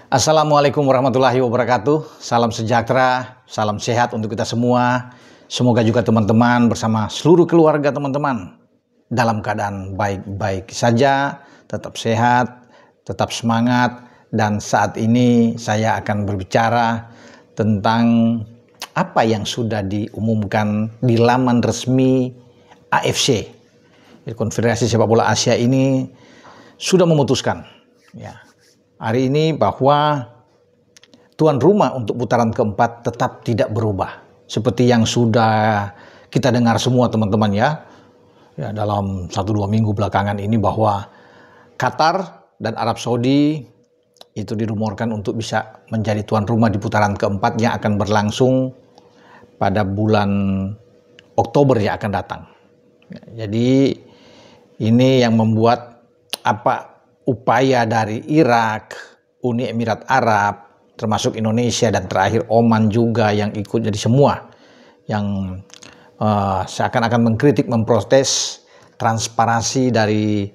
Assalamualaikum warahmatullahi wabarakatuh. Salam sejahtera, salam sehat untuk kita semua. Semoga juga teman-teman bersama seluruh keluarga teman-teman dalam keadaan baik-baik saja, tetap sehat, tetap semangat. Dan saat ini saya akan berbicara tentang apa yang sudah diumumkan di laman resmi AFC. Konfederasi Sepak Bola Asia ini sudah memutuskan hari ini bahwa tuan rumah untuk putaran keempat tetap tidak berubah. Seperti yang sudah kita dengar semua teman-teman ya dalam 1-2 minggu belakangan ini bahwa Qatar dan Arab Saudi itu dirumorkan untuk bisa menjadi tuan rumah di putaran keempat yang akan berlangsung pada bulan Oktober yang akan datang. Jadi ini yang membuat upaya dari Irak, Uni Emirat Arab, termasuk Indonesia dan terakhir Oman juga yang ikut, jadi semua yang seakan-akan mengkritik, memprotes transparansi dari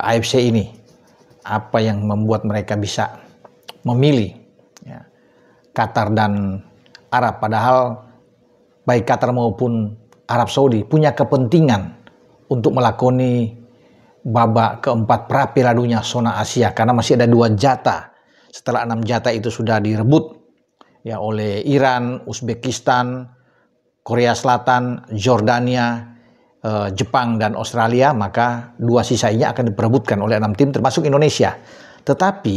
AFC ini. Apa yang membuat mereka bisa memilih Qatar dan Arab, padahal baik Qatar maupun Arab Saudi punya kepentingan untuk melakoni babak keempat pra Piala Dunia zona Asia karena masih ada 2 jatah setelah 6 jatah itu sudah direbut oleh Iran, Uzbekistan, Korea Selatan, Jordania, Jepang dan Australia, maka 2 sisanya akan diperebutkan oleh 6 tim termasuk Indonesia. Tetapi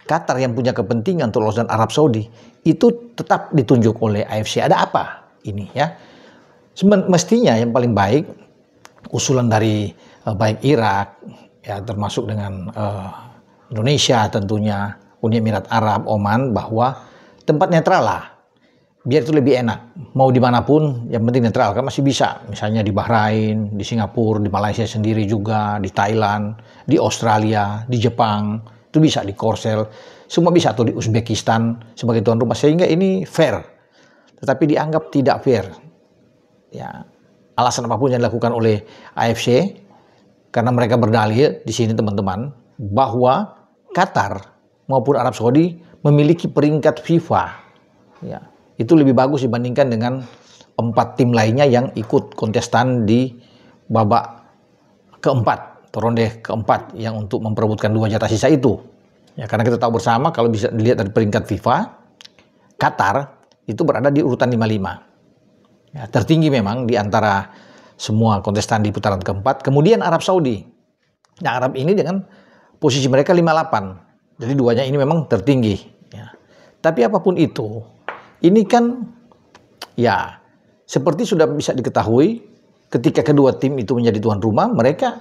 Qatar yang punya kepentingan untuk lolos dan Arab Saudi itu tetap ditunjuk oleh AFC. Ada apa ini ya? Mestinya yang paling baik usulan dari baik Irak termasuk dengan Indonesia tentunya, Uni Emirat Arab, Oman, bahwa tempat netral lah, biar itu lebih enak. Mau dimanapun yang penting netral, kan masih bisa, misalnya di Bahrain, di Singapura, di Malaysia sendiri juga, di Thailand, di Australia, di Jepang, itu bisa, di Korsel, semua bisa, atau di Uzbekistan sebagai tuan rumah, sehingga ini fair. Tetapi dianggap tidak fair alasan apapun yang dilakukan oleh AFC, karena mereka berdalih di sini teman-teman bahwa Qatar maupun Arab Saudi memiliki peringkat FIFA. Itu lebih bagus dibandingkan dengan 4 tim lainnya yang ikut kontestan di babak keempat, atau ronde keempat yang untuk memperebutkan 2 jatah sisa itu. Karena kita tahu bersama kalau bisa dilihat dari peringkat FIFA, Qatar itu berada di urutan 55. Tertinggi memang di antara semua kontestan di putaran keempat. Kemudian Arab Saudi. Nah, Arab ini dengan posisi mereka 58. Jadi duanya ini memang tertinggi. Tapi apapun itu, ini kan seperti sudah bisa diketahui ketika kedua tim itu menjadi tuan rumah, mereka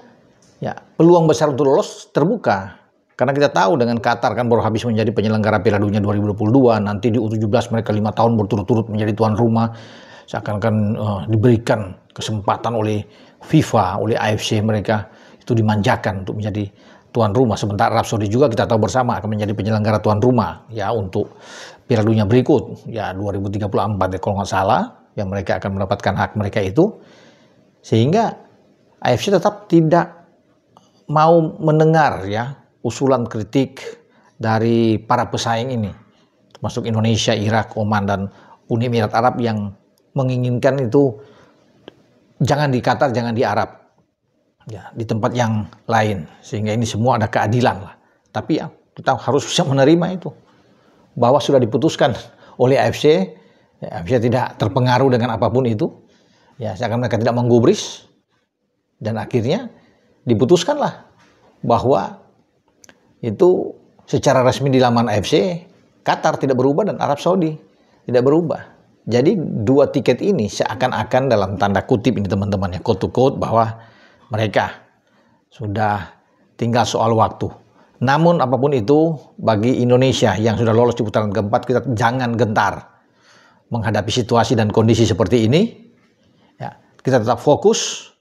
peluang besar untuk lolos terbuka. Karena kita tahu dengan Qatar kan baru habis menjadi penyelenggara Piala Dunia 2022, nanti di U17 mereka 5 tahun berturut-turut menjadi tuan rumah. Seakan-akan diberikan kesempatan oleh FIFA, oleh AFC, mereka itu dimanjakan untuk menjadi tuan rumah. Sementara Arab Saudi juga kita tahu bersama akan menjadi penyelenggara tuan rumah untuk Piala Dunia berikut 2034 kalau nggak salah, yang mereka akan mendapatkan hak mereka itu. Sehingga AFC tetap tidak mau mendengar usulan kritik dari para pesaing ini, termasuk Indonesia, Irak, Oman dan Uni Emirat Arab yang menginginkan itu jangan di Qatar, jangan di Arab, di tempat yang lain, sehingga ini semua ada keadilan lah. Tapi kita harus bisa menerima itu bahwa sudah diputuskan oleh AFC. AFC tidak terpengaruh dengan apapun itu, seakan mereka tidak menggubris, dan akhirnya diputuskanlah bahwa itu secara resmi di laman AFC Qatar tidak berubah dan Arab Saudi tidak berubah. Jadi 2 tiket ini seakan-akan dalam tanda kutip ini teman-teman quote to quote, bahwa mereka sudah tinggal soal waktu. Namun apapun itu, bagi Indonesia yang sudah lolos di putaran keempat, kita jangan gentar menghadapi situasi dan kondisi seperti ini. Kita tetap fokus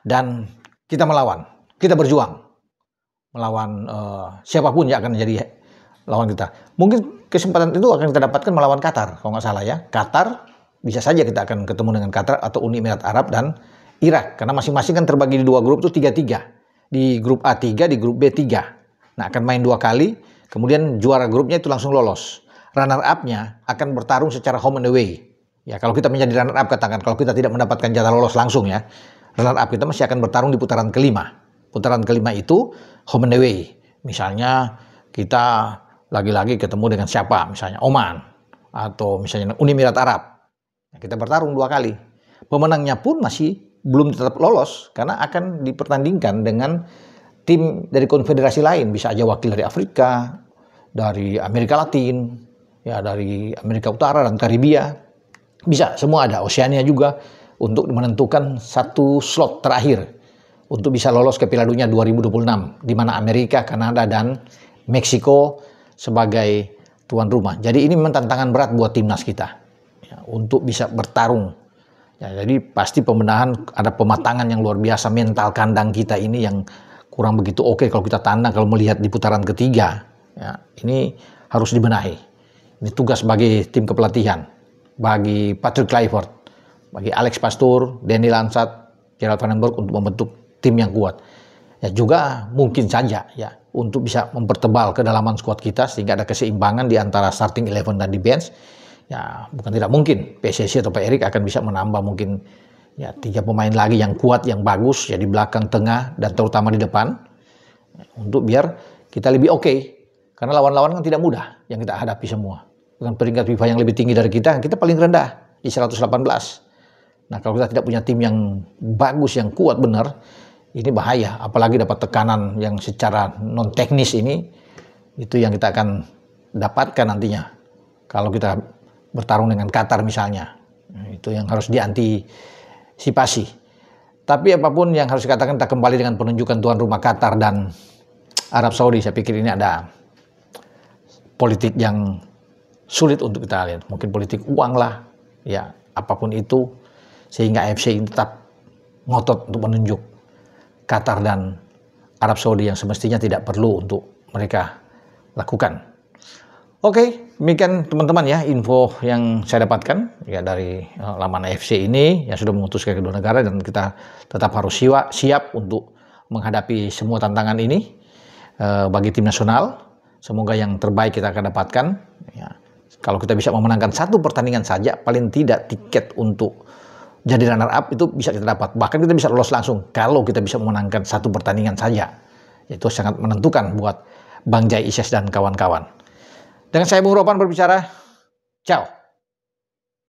dan kita melawan, kita berjuang melawan siapapun yang akan menjadi lawan kita. Mungkin kesempatan itu akan kita dapatkan melawan Qatar, kalau nggak salah Qatar, bisa saja kita akan ketemu dengan Qatar atau Uni Emirat Arab dan Irak. Karena masing-masing kan terbagi di 2 grup itu 3-3. Di grup A 3, di grup B 3. Nah, akan main 2 kali. Kemudian juara grupnya itu langsung lolos. Runner up-nya akan bertarung secara home and away. Ya, kalau kita menjadi runner up, katakan kalau kita tidak mendapatkan jatah lolos langsung ya, runner up kita masih akan bertarung di putaran kelima. Putaran kelima itu home and away. Misalnya kita lagi-lagi ketemu dengan siapa? Misalnya Oman atau misalnya Uni Emirat Arab. Kita bertarung 2 kali. Pemenangnya pun masih belum tetap lolos karena akan dipertandingkan dengan tim dari konfederasi lain, bisa aja wakil dari Afrika, dari Amerika Latin, ya dari Amerika Utara dan Karibia, bisa semua ada, Oseania juga, untuk menentukan satu slot terakhir untuk bisa lolos ke Piala Dunia 2026, di mana Amerika, Kanada dan Meksiko sebagai tuan rumah. Jadi ini memang tantangan berat buat timnas kita ya, untuk bisa bertarung. Ya, jadi pasti pembenahan, ada pematangan yang luar biasa, mental kandang kita ini yang kurang begitu oke kalau kita tandang, kalau melihat di putaran ketiga. Ya, ini harus dibenahi. Ini tugas bagi tim kepelatihan, bagi Patrick Kluivert, bagi Alex Pastoor, Danny Lansat, Gerald Van den Berg untuk membentuk tim yang kuat. Ya juga mungkin saja ya untuk bisa mempertebal kedalaman skuad kita sehingga ada keseimbangan di antara starting 11 dan di bench. Ya bukan tidak mungkin PSSI atau Pak Erik akan bisa menambah mungkin ya 3 pemain lagi yang kuat, yang bagus ya di belakang, tengah dan terutama di depan ya, untuk biar kita lebih oke. Karena lawan-lawan kan tidak mudah yang kita hadapi semua. Dengan peringkat FIFA yang lebih tinggi dari kita paling rendah di 118. Nah kalau kita tidak punya tim yang bagus, yang kuat benar, ini bahaya. Apalagi dapat tekanan yang secara non teknis ini, itu yang kita akan dapatkan nantinya. Kalau kita bertarung dengan Qatar misalnya, itu yang harus diantisipasi. Tapi apapun yang harus dikatakan, kita kembali dengan penunjukan tuan rumah Qatar dan Arab Saudi. Saya pikir ini ada politik yang sulit untuk kita lihat. Mungkin politik uang lah, ya apapun itu, sehingga AFC ini tetap ngotot untuk menunjuk Qatar dan Arab Saudi yang semestinya tidak perlu untuk mereka lakukan. Oke, demikian teman-teman ya info yang saya dapatkan ya dari laman AFC ini yang sudah memutuskan kedua negara, dan kita tetap harus siap untuk menghadapi semua tantangan ini bagi tim nasional. Semoga yang terbaik kita akan dapatkan. Ya, kalau kita bisa memenangkan 1 pertandingan saja, paling tidak tiket untuk jadi runner up itu bisa kita dapat. Bahkan kita bisa lolos langsung kalau kita bisa memenangkan 1 pertandingan saja. Itu sangat menentukan buat Bang Jai Isyes dan kawan-kawan. Dengan saya Bung Ropan berbicara, ciao.